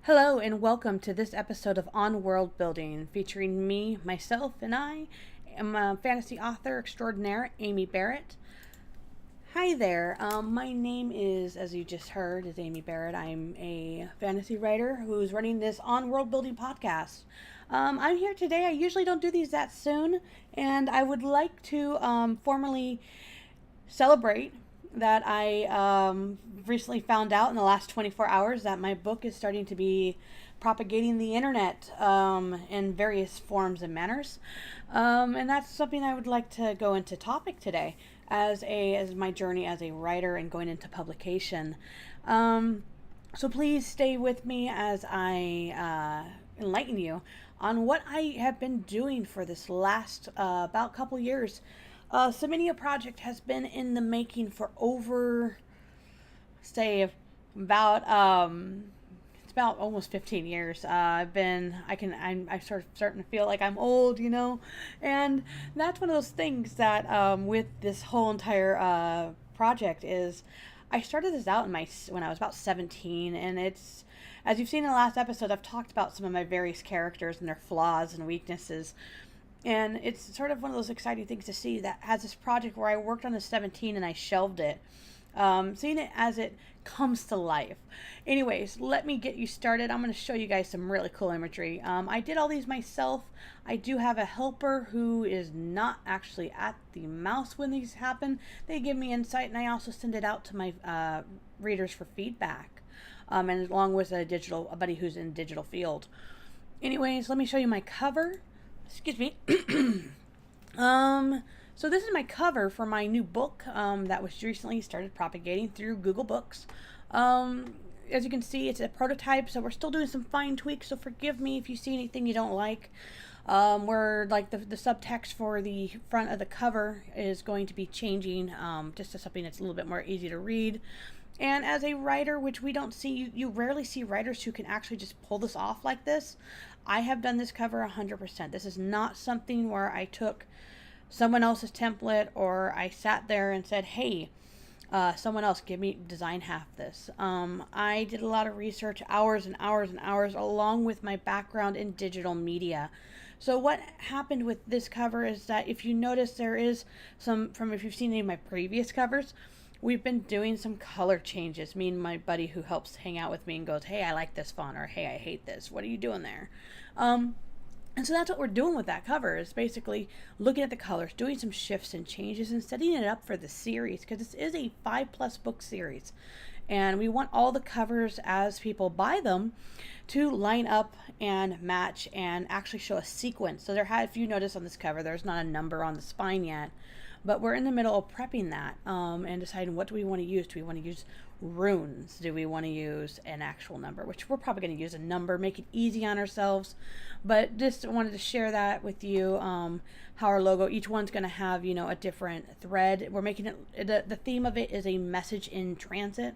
Hello and welcome to this episode of On Worldbuilding, featuring me, myself, and I am a fantasy author extraordinaire, Amy Barrett. Hi there. My name is, as you just heard, is Amy Barrett. I'm a fantasy writer who's running this On Worldbuilding podcast. I'm here today. I usually don't do these that soon, and I would like to formally celebrate that I recently found out in the last 24 hours that my book is starting to be propagating the internet in various forms and manners. And that's something I would like to go into topic today as my journey as a writer and going into publication. So please stay with me as I enlighten you on what I have been doing for this last about couple years. Siminia project has been in the making for over, say, about it's about almost 15 years. I'm sort of starting to feel like I'm old, and that's one of those things that with this whole entire project is I started this out when I was about 17, and it's, as you've seen in the last episode, I've talked about some of my various characters and their flaws and weaknesses. And it's sort of one of those exciting things to see that has this project where I worked on the 17 and I shelved it. Seeing it as it comes to life. Anyways, let me get you started. I'm going to show you guys some really cool imagery. I did all these myself. I do have a helper who is not actually at the mouse when these happen. They give me insight, and I also send it out to my readers for feedback. And along with a buddy who's in digital field. Anyways, let me show you my cover. Excuse me. So this is my cover for my new book that was recently started propagating through Google Books. As you can see, it's a prototype, so we're still doing some fine tweaks, so forgive me if you see anything you don't like. Where like the subtext for the front of the cover is going to be changing just to something that's a little bit more easy to read. And as a writer, which we don't see, you rarely see writers who can actually just pull this off like this. I have done this cover 100%. This is not something where I took someone else's template or I sat there and said, hey, someone else design half this. I did a lot of research, hours and hours and hours, along with my background in digital media. So what happened with this cover is that if you notice, there is if you've seen any of my previous covers, we've been doing some color changes. Me and my buddy who helps hang out with me and goes, hey, I like this font, or hey, I hate this. What are you doing there? And so that's what we're doing with that cover, is basically looking at the colors, doing some shifts and changes, and setting it up for the series, because this is a 5+ book series. And we want all the covers, as people buy them, to line up and match and actually show a sequence. So if you notice on this cover, there's not a number on the spine yet. But we're in the middle of prepping that and deciding, what do we want to use? Do we want to use runes? Do we want to use an actual number? Which we're probably going to use a number, make it easy on ourselves. But just wanted to share that with you, how our logo, each one's going to have, a different thread. We're making it, the theme of it is a message in transit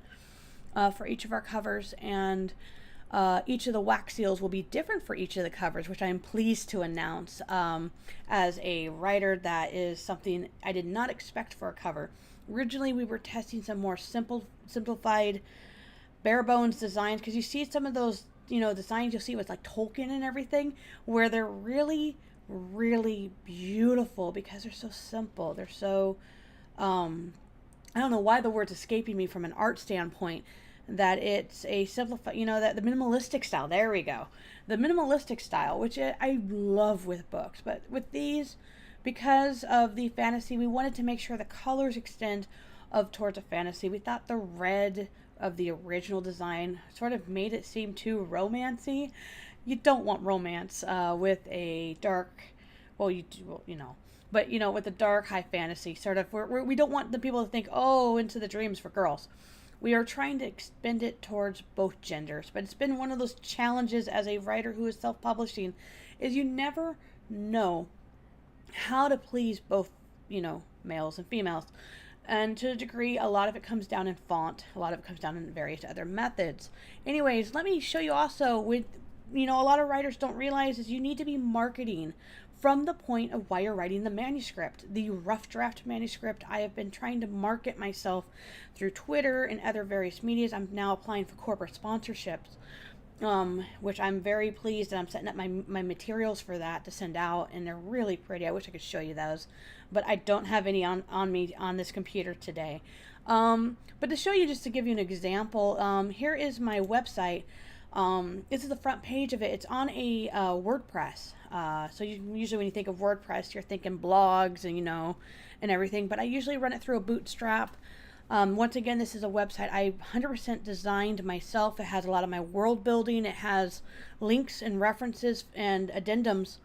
for each of our covers. And each of the wax seals will be different for each of the covers, which I'm pleased to announce. As a writer, that is something I did not expect for a cover. Originally, we were testing some more simplified, bare bones designs, because you see some of those, designs you'll see with like Tolkien and everything, where they're really, really beautiful because they're so simple. They're so, I don't know why the word's escaping me from an art standpoint. That it's a simplified, that the minimalistic style, there we go. The minimalistic style, which I love with books, but with these, because of the fantasy, we wanted to make sure the colors extend towards a fantasy. We thought the red of the original design sort of made it seem too romancy. You don't want romance with a dark, well, you do, but with a dark high fantasy sort of, we don't want the people to think, oh, Into the Dreams for girls. We are trying to expend it towards both genders, but it's been one of those challenges as a writer who is self-publishing, is you never know how to please both, males and females. And to a degree, a lot of it comes down in font, a lot of it comes down in various other methods. Anyways, let me show you also with, a lot of writers don't realize is you need to be marketing from the point of why you're writing the manuscript. The rough draft manuscript, I have been trying to market myself through Twitter and other various medias. I'm now applying for corporate sponsorships. which I'm very pleased, and I'm setting up my materials for that to send out, and they're really pretty. I wish I could show you those, but I don't have any on me on this computer today. But to show you, just to give you an example, here is my website. This is the front page of it. It's on a WordPress. So usually when you think of WordPress, you're thinking blogs and, and everything, but I usually run it through a Bootstrap. Once again, this is a website I 100% designed myself. It has a lot of my world building. It has links and references and addendums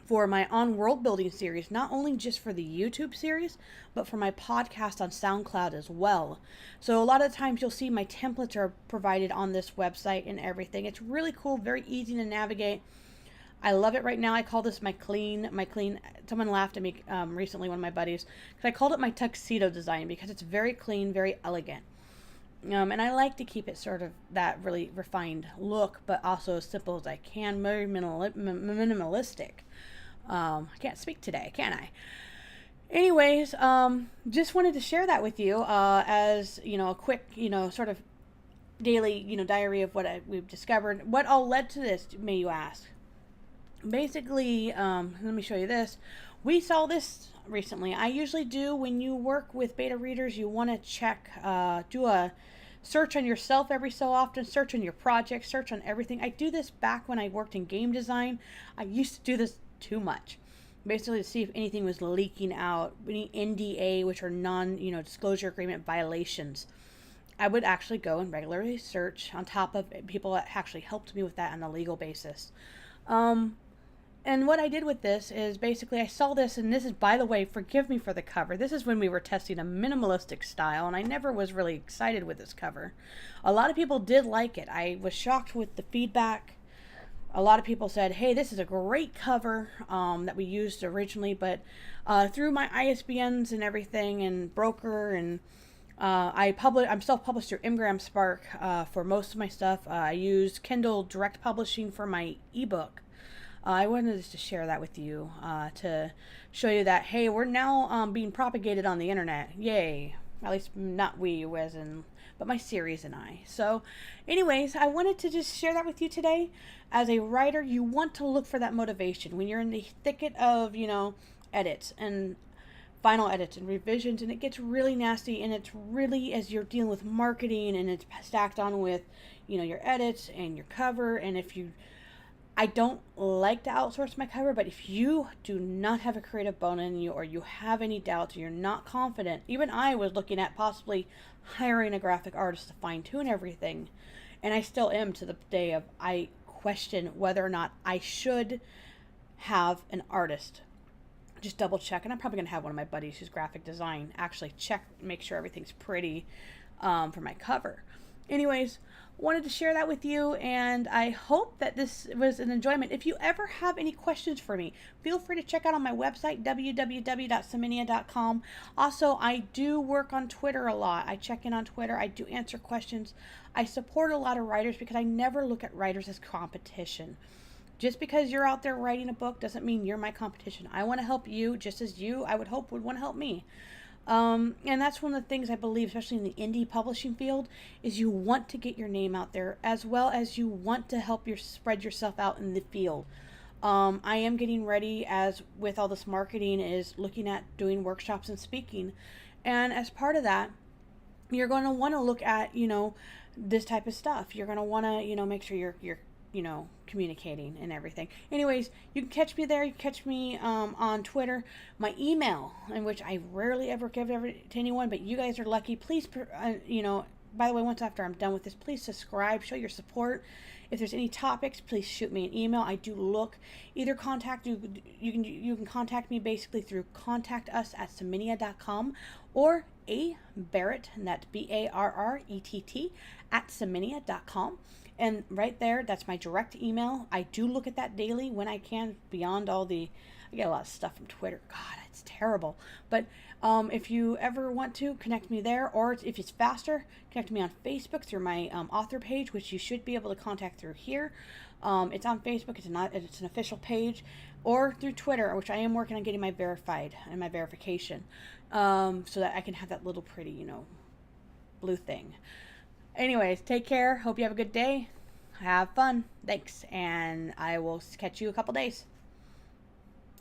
for my on world building series, not only just for the YouTube series, but for my podcast on SoundCloud as well. So a lot of times you'll see my templates are provided on this website and everything. It's really cool, very easy to navigate. I love it right now. I call this my clean. Someone laughed at me recently, one of my buddies, because I called it my tuxedo design because it's very clean, very elegant. And I like to keep it sort of that really refined look, but also as simple as I can, very minimalistic. I can't speak today, can I? Anyways, just wanted to share that with you as, a quick, sort of daily, diary of what we've discovered. What all led to this, may you ask? Basically, let me show you this. We saw this recently. I usually do, when you work with beta readers, you want to check, do a search on yourself every so often, search on your project, search on everything. I do this back when I worked in game design. I used to do this too much. Basically to see if anything was leaking out, any NDA, which are disclosure agreement violations. I would actually go and regularly search on top of people that actually helped me with that on a legal basis. And what I did with this is basically I saw this, and this is, by the way, forgive me for the cover. This is when we were testing a minimalistic style, and I never was really excited with this cover. A lot of people did like it. I was shocked with the feedback. A lot of people said, hey, this is a great cover that we used originally, but through my ISBNs and everything and broker, and I'm self-published through Ingram Spark for most of my stuff. I use Kindle Direct Publishing for my ebook. I wanted just to share that with you to show you that, hey, we're now being propagated on the internet. Yay. At least not we, but my series and I. So anyways, I wanted to just share that with you today. As a writer, you want to look for that motivation when you're in the thicket of, edits and final edits and revisions, and it gets really nasty, and it's really, as you're dealing with marketing, and it's stacked on with, your edits and your cover. And I don't like to outsource my cover, but if you do not have a creative bone in you, or you have any doubts, or you're not confident, even I was looking at possibly hiring a graphic artist to fine tune everything, and I still am to the day of I question whether or not I should have an artist just double check. And I'm probably going to have one of my buddies who's graphic design actually check, make sure everything's pretty for my cover. Anyways, wanted to share that with you, and I hope that this was an enjoyment. If you ever have any questions for me, feel free to check out on my website, www.saminia.com. Also, I do work on Twitter a lot. I check in on Twitter. I do answer questions. I support a lot of writers because I never look at writers as competition. Just because you're out there writing a book doesn't mean you're my competition. I want to help you just as you, I would hope, would want to help me. And that's one of the things I believe, especially in the indie publishing field, is you want to get your name out there, as well as you want to help spread yourself out in the field. I am getting ready, as with all this marketing, is looking at doing workshops and speaking. And as part of that, you're going to want to look at, this type of stuff. You're going to want to, make sure you're communicating and everything. Anyways, you can catch me there. You can catch me on Twitter. My email, in which I rarely ever give to anyone, but you guys are lucky. Please, by the way, once after I'm done with this, please subscribe, show your support. If there's any topics, please shoot me an email. I do look. Either contact you can contact me basically through contactus@saminia.com, or a Barrett, and that's BARRETT @saminia.com. And right there, that's my direct email. I do look at that daily when I can, beyond I get a lot of stuff from Twitter. God, it's terrible. But if you ever want to, connect me there. Or if it's faster, connect me on Facebook through my author page, which you should be able to contact through here. It's on Facebook. It's an official page. Or through Twitter, which I am working on getting my verified and my verification, so that I can have that little pretty, blue thing. Anyways, take care. Hope you have a good day. Have fun. Thanks. And I will catch you a couple days.